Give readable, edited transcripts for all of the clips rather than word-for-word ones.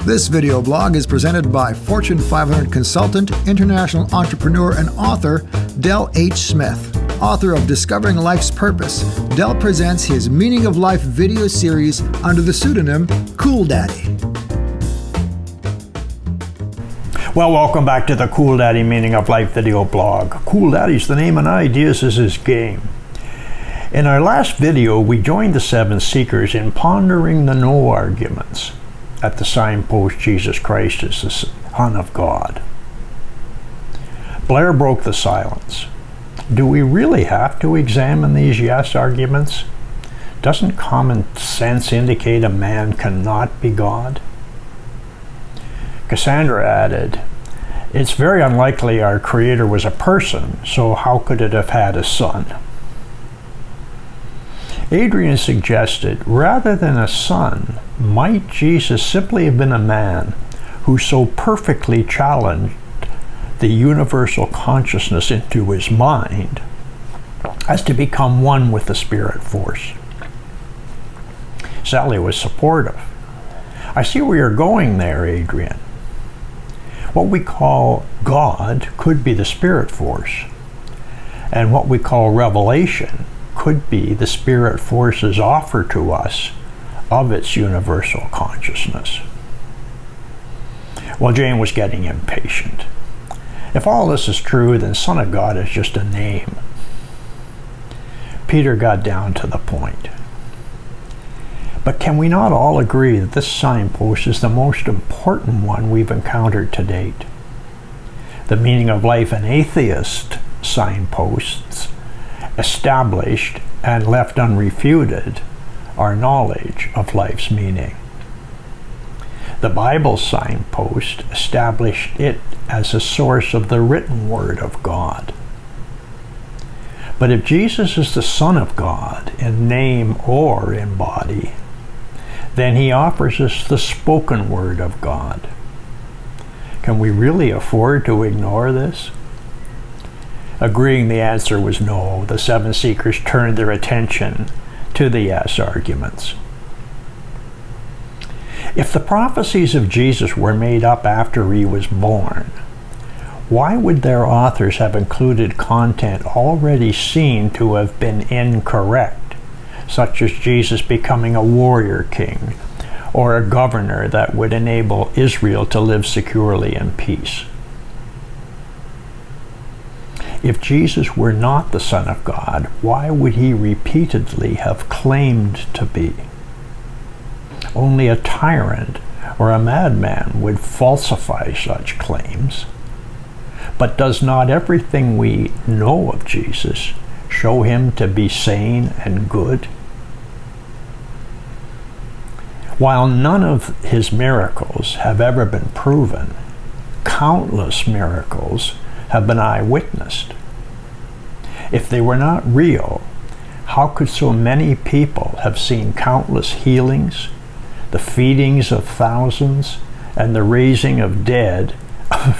This video blog is presented by Fortune 500 consultant, international entrepreneur, and author Del H. Smith. Author of Discovering Life's Purpose, Del presents his Meaning of Life video series under the pseudonym Cool Daddy. Well, welcome back to the Cool Daddy Meaning of Life video blog. Cool Daddy's the name and ideas is his game. In our last video, we joined the seven seekers in pondering the no arguments at the signpost Jesus Christ is the Son of God. Blair broke the silence. Do we really have to examine these yes arguments? Doesn't common sense indicate a man cannot be God? Cassandra added, it's very unlikely our Creator was a person, so how could it have had a son? Adrian suggested, rather than a son, might Jesus simply have been a man who so perfectly challenged the universal consciousness into his mind as to become one with the spirit force? Sally was supportive. I see where you're going there, Adrian. What we call God could be the spirit force, and what we call revelation could be the spirit force's offer to us of its universal consciousness. Well, Jane was getting impatient. If all this is true, then Son of God is just a name. Peter got down to the point. But can we not all agree that this signpost is the most important one we've encountered to date? The Meaning of Life and atheist signposts, established and left unrefuted, our knowledge of life's meaning. The Bible signpost established it as a source of the written word of God. But if Jesus is the Son of God in name or in body, then he offers us the spoken word of God. Can we really afford to ignore this? Agreeing the answer was no, the seven seekers turned their attention to the yes arguments. If the prophecies of Jesus were made up after he was born, why would their authors have included content already seen to have been incorrect, such as Jesus becoming a warrior king or a governor that would enable Israel to live securely in peace? If Jesus were not the Son of God, why would he repeatedly have claimed to be? Only a tyrant or a madman would falsify such claims. But does not everything we know of Jesus show him to be sane and good? While none of his miracles have ever been proven, countless miracles have been eyewitnessed. If they were not real, how could so many people have seen countless healings, the feedings of thousands, and the raising of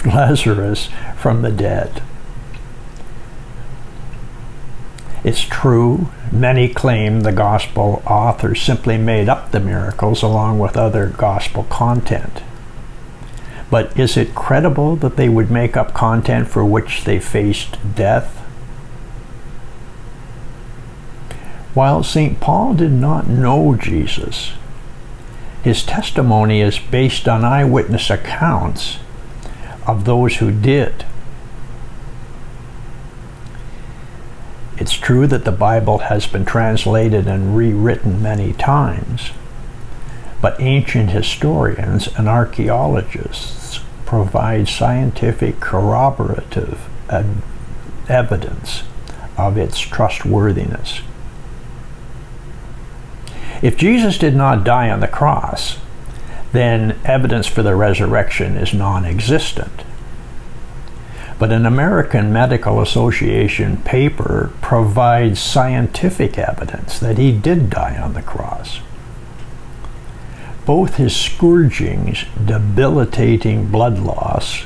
Lazarus from the dead? It's true, many claim the gospel authors simply made up the miracles along with other gospel content. But is it credible that they would make up content for which they faced death? While St. Paul did not know Jesus, his testimony is based on eyewitness accounts of those who did. It's true that the Bible has been translated and rewritten many times, but ancient historians and archaeologists provide scientific corroborative evidence of its trustworthiness. If Jesus did not die on the cross, then evidence for the resurrection is non-existent. But an American Medical Association paper provides scientific evidence that he did die on the cross. Both his scourgings, debilitating blood loss,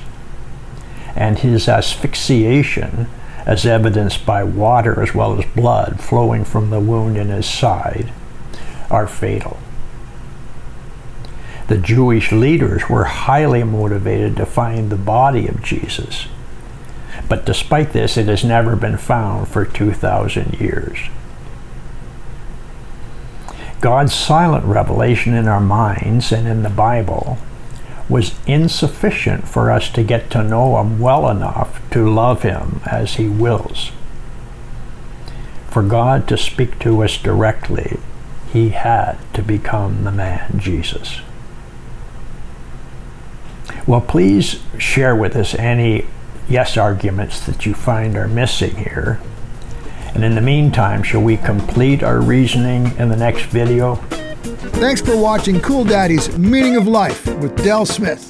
and his asphyxiation, as evidenced by water as well as blood flowing from the wound in his side, are fatal. The Jewish leaders were highly motivated to find the body of Jesus. But despite this, it has never been found for 2,000 years. God's silent revelation in our minds and in the Bible was insufficient for us to get to know Him well enough to love Him as He wills. For God to speak to us directly, He had to become the man Jesus. Well, please share with us any yes arguments that you find are missing here. And in the meantime, shall we complete our reasoning in the next video? Thanks for watching Cool Daddy's Meaning of Life with Del Smith.